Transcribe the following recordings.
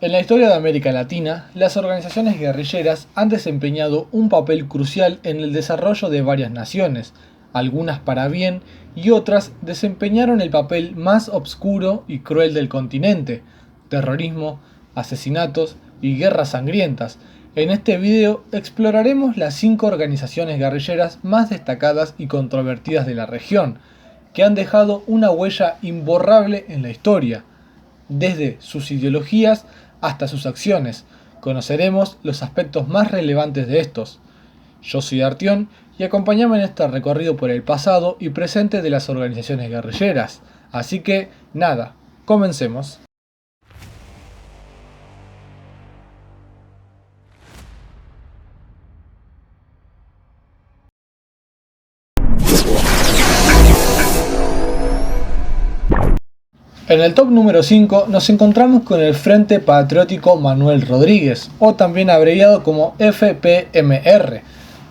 En la historia de América Latina, las organizaciones guerrilleras han desempeñado un papel crucial en el desarrollo de varias naciones, algunas para bien y otras desempeñaron el papel más obscuro y cruel del continente: terrorismo, asesinatos y guerras sangrientas. En este video exploraremos las 5 organizaciones guerrilleras más destacadas y controvertidas de la región, que han dejado una huella imborrable en la historia. Desde sus ideologías hasta sus acciones, conoceremos los aspectos más relevantes de estos. Yo soy Artión y acompáñame en este recorrido por el pasado y presente de las organizaciones guerrilleras. Así que, nada, comencemos. En el top número 5 nos encontramos con el Frente Patriótico Manuel Rodríguez, o también abreviado como FPMR.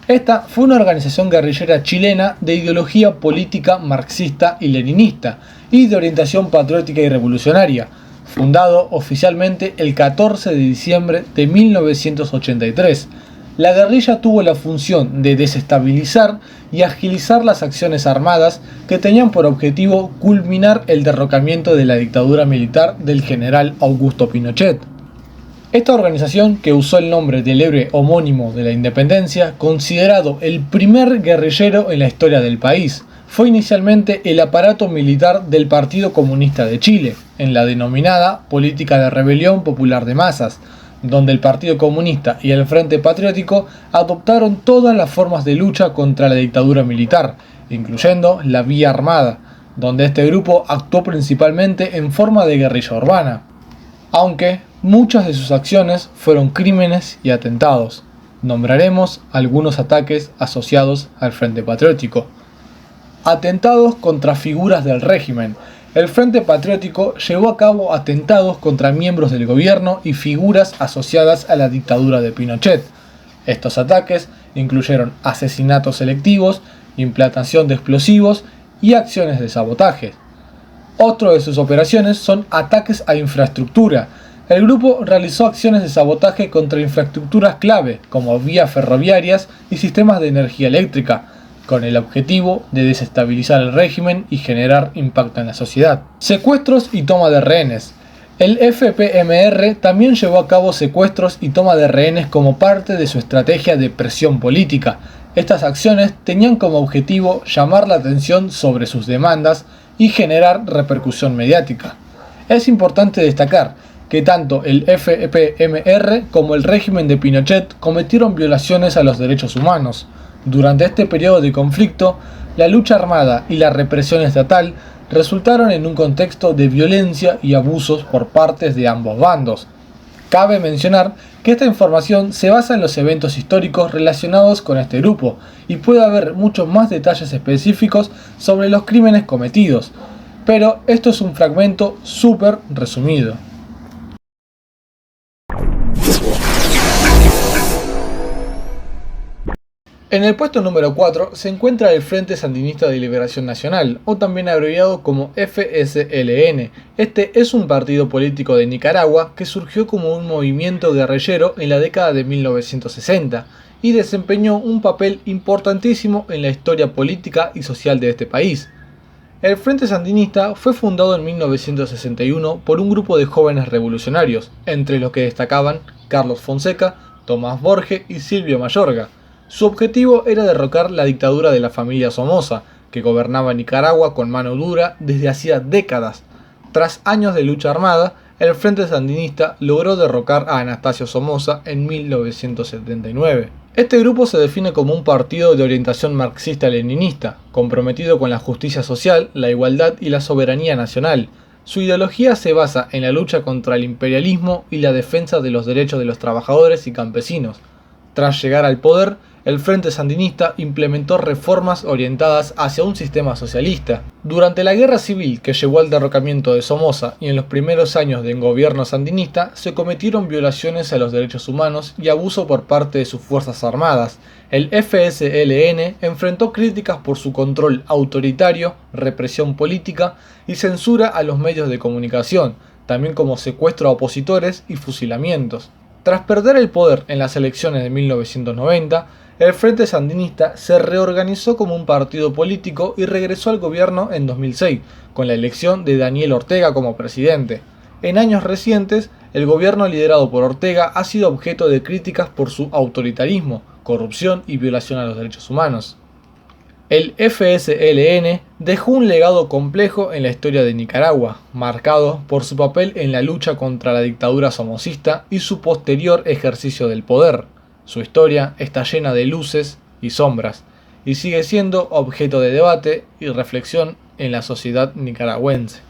Esta fue una organización guerrillera chilena de ideología política marxista y leninista y de orientación patriótica y revolucionaria, fundado oficialmente el 14 de diciembre de 1983. La guerrilla tuvo la función de desestabilizar y agilizar las acciones armadas que tenían por objetivo culminar el derrocamiento de la dictadura militar del general Augusto Pinochet. Esta organización, que usó el nombre del héroe homónimo de la independencia, considerado el primer guerrillero en la historia del país, fue inicialmente el aparato militar del Partido Comunista de Chile, en la denominada Política de Rebelión Popular de Masas, donde el Partido Comunista y el Frente Patriótico adoptaron todas las formas de lucha contra la dictadura militar, incluyendo la vía armada, donde este grupo actuó principalmente en forma de guerrilla urbana, aunque muchas de sus acciones fueron crímenes y atentados. Nombraremos algunos ataques asociados al Frente Patriótico. Atentados contra figuras del régimen. El Frente Patriótico llevó a cabo atentados contra miembros del gobierno y figuras asociadas a la dictadura de Pinochet. Estos ataques incluyeron asesinatos selectivos, implantación de explosivos y acciones de sabotaje. Otro de sus operaciones son ataques a infraestructura. El grupo realizó acciones de sabotaje contra infraestructuras clave, como vías ferroviarias y sistemas de energía eléctrica, con el objetivo de desestabilizar el régimen y generar impacto en la sociedad. Secuestros y toma de rehenes. El FPMR también llevó a cabo secuestros y toma de rehenes como parte de su estrategia de presión política. Estas acciones tenían como objetivo llamar la atención sobre sus demandas y generar repercusión mediática. Es importante destacar que tanto el FPMR como el régimen de Pinochet cometieron violaciones a los derechos humanos. Durante este periodo de conflicto, la lucha armada y la represión estatal resultaron en un contexto de violencia y abusos por partes de ambos bandos. Cabe mencionar que esta información se basa en los eventos históricos relacionados con este grupo y puede haber muchos más detalles específicos sobre los crímenes cometidos, pero esto es un fragmento súper resumido. En el puesto número 4 se encuentra el Frente Sandinista de Liberación Nacional, o también abreviado como FSLN. Este es un partido político de Nicaragua que surgió como un movimiento guerrillero en la década de 1960 y desempeñó un papel importantísimo en la historia política y social de este país. El Frente Sandinista fue fundado en 1961 por un grupo de jóvenes revolucionarios, entre los que destacaban Carlos Fonseca, Tomás Borges y Silvio Mayorga. Su objetivo era derrocar la dictadura de la familia Somoza, que gobernaba Nicaragua con mano dura desde hacía décadas. Tras años de lucha armada, el Frente Sandinista logró derrocar a Anastasio Somoza en 1979. Este grupo se define como un partido de orientación marxista-leninista, comprometido con la justicia social, la igualdad y la soberanía nacional. Su ideología se basa en la lucha contra el imperialismo y la defensa de los derechos de los trabajadores y campesinos. Tras llegar al poder, el Frente Sandinista implementó reformas orientadas hacia un sistema socialista. Durante la guerra civil que llevó al derrocamiento de Somoza y en los primeros años del gobierno sandinista, se cometieron violaciones a los derechos humanos y abuso por parte de sus fuerzas armadas. El FSLN enfrentó críticas por su control autoritario, represión política y censura a los medios de comunicación. también como secuestro a opositores y fusilamientos. Tras perder el poder en las elecciones de 1990, el Frente Sandinista se reorganizó como un partido político y regresó al gobierno en 2006, con la elección de Daniel Ortega como presidente. En años recientes, el gobierno liderado por Ortega ha sido objeto de críticas por su autoritarismo, corrupción y violación a los derechos humanos. El FSLN dejó un legado complejo en la historia de Nicaragua, marcado por su papel en la lucha contra la dictadura somocista y su posterior ejercicio del poder. Su historia está llena de luces y sombras, y sigue siendo objeto de debate y reflexión en la sociedad nicaragüense.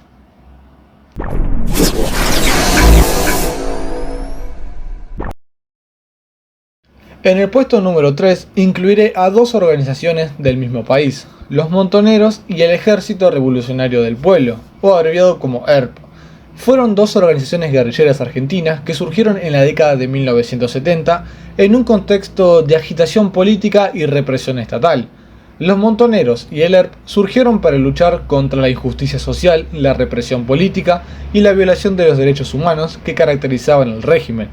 En el puesto número 3 incluiré a dos organizaciones del mismo país, los Montoneros y el Ejército Revolucionario del Pueblo, o abreviado como ERP. Fueron dos organizaciones guerrilleras argentinas que surgieron en la década de 1970 en un contexto de agitación política y represión estatal. Los Montoneros y el ERP surgieron para luchar contra la injusticia social, la represión política y la violación de los derechos humanos que caracterizaban el régimen,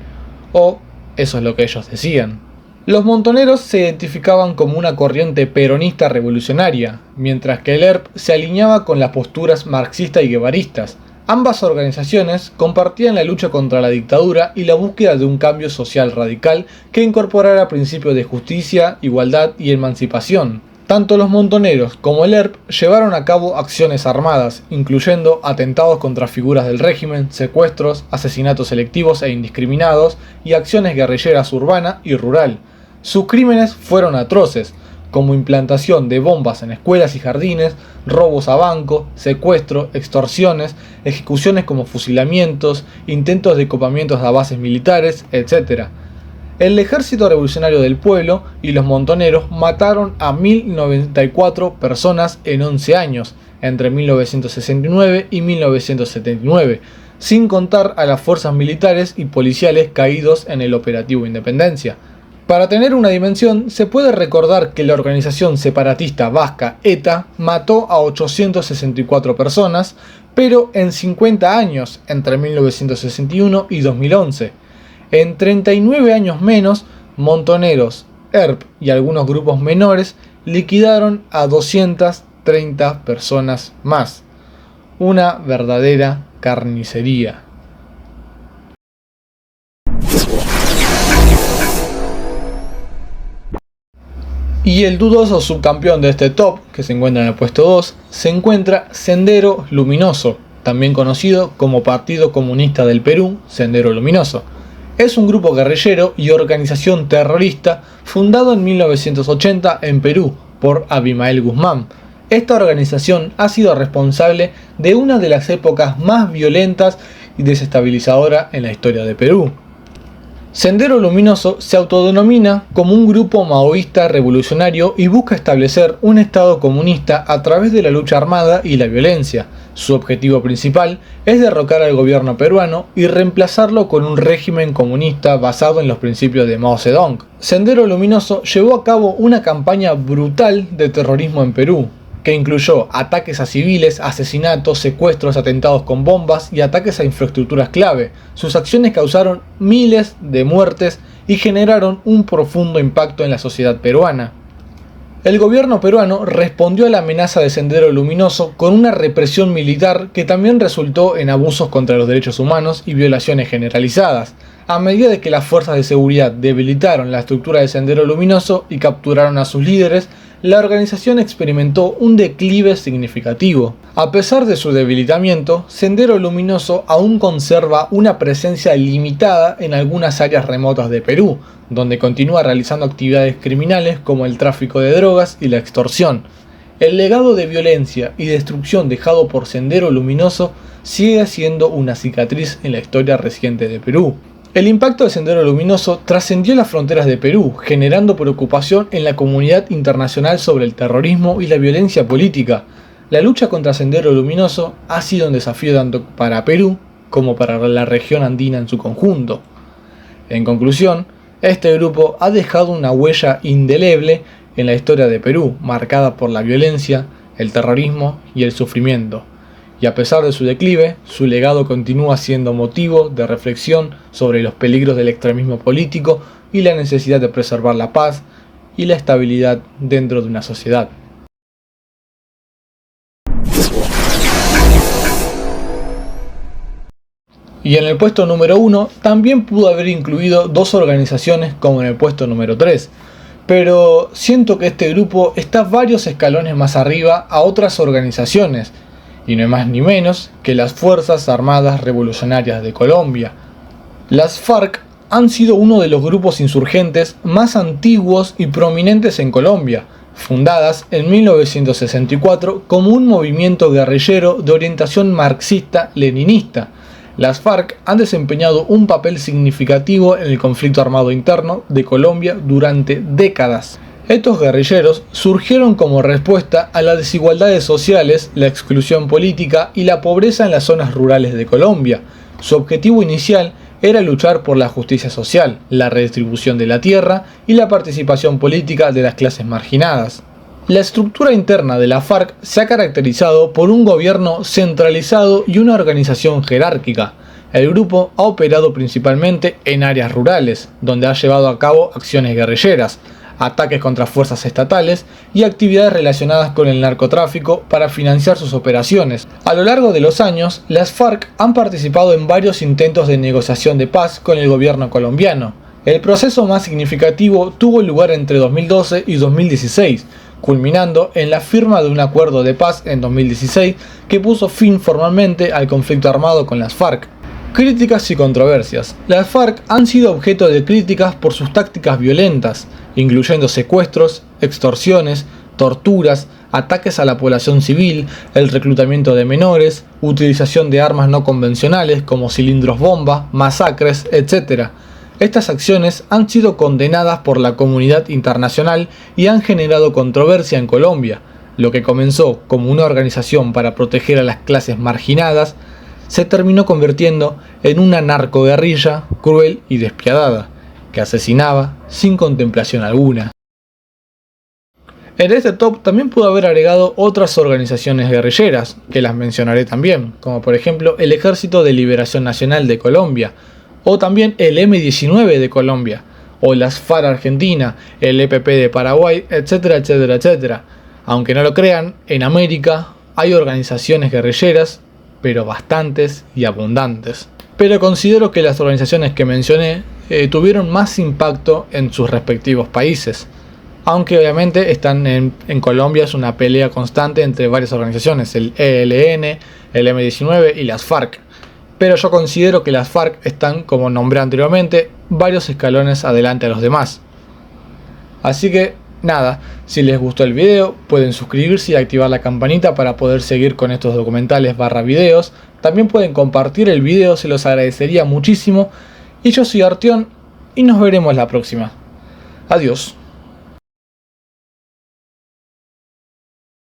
o eso es lo que ellos decían. Los Montoneros se identificaban como una corriente peronista revolucionaria, mientras que el ERP se alineaba con las posturas marxistas y guevaristas. Ambas organizaciones compartían la lucha contra la dictadura y la búsqueda de un cambio social radical que incorporara principios de justicia, igualdad y emancipación. Tanto los Montoneros como el ERP llevaron a cabo acciones armadas, incluyendo atentados contra figuras del régimen, secuestros, asesinatos selectivos e indiscriminados y acciones guerrilleras urbana y rural. Sus crímenes fueron atroces, como implantación de bombas en escuelas y jardines, robos a banco, secuestro, extorsiones, ejecuciones como fusilamientos, intentos de copamientos a bases militares, etc. El Ejército Revolucionario del Pueblo y los Montoneros mataron a 1.094 personas en 11 años, entre 1969 y 1979, sin contar a las fuerzas militares y policiales caídos en el Operativo Independencia. Para tener una dimensión, se puede recordar que la organización separatista vasca ETA mató a 864 personas, pero en 50 años, entre 1961 y 2011. En 39 años menos, Montoneros, ERP y algunos grupos menores liquidaron a 230 personas más. Una verdadera carnicería. Y el dudoso subcampeón de este top, que se encuentra en el puesto 2, se encuentra Sendero Luminoso, también conocido como Partido Comunista del Perú, Sendero Luminoso. Es un grupo guerrillero y organización terrorista fundado en 1980 en Perú por Abimael Guzmán. Esta organización ha sido responsable de una de las épocas más violentas y desestabilizadoras en la historia de Perú. Sendero Luminoso se autodenomina como un grupo maoísta revolucionario y busca establecer un estado comunista a través de la lucha armada y la violencia. Su objetivo principal es derrocar al gobierno peruano y reemplazarlo con un régimen comunista basado en los principios de Mao Zedong. Sendero Luminoso llevó a cabo una campaña brutal de terrorismo en Perú, que incluyó ataques a civiles, asesinatos, secuestros, atentados con bombas y ataques a infraestructuras clave. Sus acciones causaron miles de muertes y generaron un profundo impacto en la sociedad peruana. El gobierno peruano respondió a la amenaza de Sendero Luminoso con una represión militar que también resultó en abusos contra los derechos humanos y violaciones generalizadas. A medida de que las fuerzas de seguridad debilitaron la estructura de Sendero Luminoso y capturaron a sus líderes, la organización experimentó un declive significativo. A pesar de su debilitamiento, Sendero Luminoso aún conserva una presencia limitada en algunas áreas remotas de Perú, donde continúa realizando actividades criminales como el tráfico de drogas y la extorsión. El legado de violencia y destrucción dejado por Sendero Luminoso sigue siendo una cicatriz en la historia reciente de Perú. El impacto de Sendero Luminoso trascendió las fronteras de Perú, generando preocupación en la comunidad internacional sobre el terrorismo y la violencia política. La lucha contra Sendero Luminoso ha sido un desafío tanto para Perú como para la región andina en su conjunto. En conclusión, este grupo ha dejado una huella indeleble en la historia de Perú, marcada por la violencia, el terrorismo y el sufrimiento. y a pesar de su declive, su legado continúa siendo motivo de reflexión sobre los peligros del extremismo político y la necesidad de preservar la paz y la estabilidad dentro de una sociedad. Y en el puesto número 1 también pudo haber incluido dos organizaciones como en el puesto número 3, pero siento que este grupo está varios escalones más arriba a otras organizaciones, y no es más ni menos que las Fuerzas Armadas Revolucionarias de Colombia. Las FARC han sido uno de los grupos insurgentes más antiguos y prominentes en Colombia, fundadas en 1964 como un movimiento guerrillero de orientación marxista-leninista. Las FARC han desempeñado un papel significativo en el conflicto armado interno de Colombia durante décadas. Estos guerrilleros surgieron como respuesta a las desigualdades sociales, la exclusión política y la pobreza en las zonas rurales de Colombia. Su objetivo inicial era luchar por la justicia social, la redistribución de la tierra y la participación política de las clases marginadas. La estructura interna de la FARC se ha caracterizado por un gobierno centralizado y una organización jerárquica. El grupo ha operado principalmente en áreas rurales, donde ha llevado a cabo acciones guerrilleras, ataques contra fuerzas estatales y actividades relacionadas con el narcotráfico para financiar sus operaciones. A lo largo de los años, las FARC han participado en varios intentos de negociación de paz con el gobierno colombiano. El proceso más significativo tuvo lugar entre 2012 y 2016, culminando en la firma de un acuerdo de paz en 2016 que puso fin formalmente al conflicto armado con las FARC. Críticas y controversias. Las FARC han sido objeto de críticas por sus tácticas violentas, incluyendo secuestros, extorsiones, torturas, ataques a la población civil, el reclutamiento de menores, utilización de armas no convencionales como cilindros bomba, masacres, etc. Estas acciones han sido condenadas por la comunidad internacional y han generado controversia en Colombia. Lo que comenzó como una organización para proteger a las clases marginadas se terminó convirtiendo en una narcoguerrilla cruel y despiadada, que asesinaba sin contemplación alguna. En este top también pudo haber agregado otras organizaciones guerrilleras, que las mencionaré también, como por ejemplo el Ejército de Liberación Nacional de Colombia, o también el M-19 de Colombia, o las FARC Argentina, el EPP de Paraguay, etcétera, etcétera, etcétera. Aunque no lo crean, en América hay organizaciones guerrilleras, pero bastantes y abundantes. Pero considero que las organizaciones que mencioné tuvieron más impacto en sus respectivos países. Aunque obviamente están en Colombia, es una pelea constante entre varias organizaciones, el ELN, el M-19 y las FARC. Pero yo considero que las FARC están, como nombré anteriormente, varios escalones adelante a los demás. Así que nada, si les gustó el video pueden suscribirse y activar la campanita para poder seguir con estos documentales / videos. También pueden compartir el video, se los agradecería muchísimo. Y yo soy Artión y nos veremos la próxima. Adiós.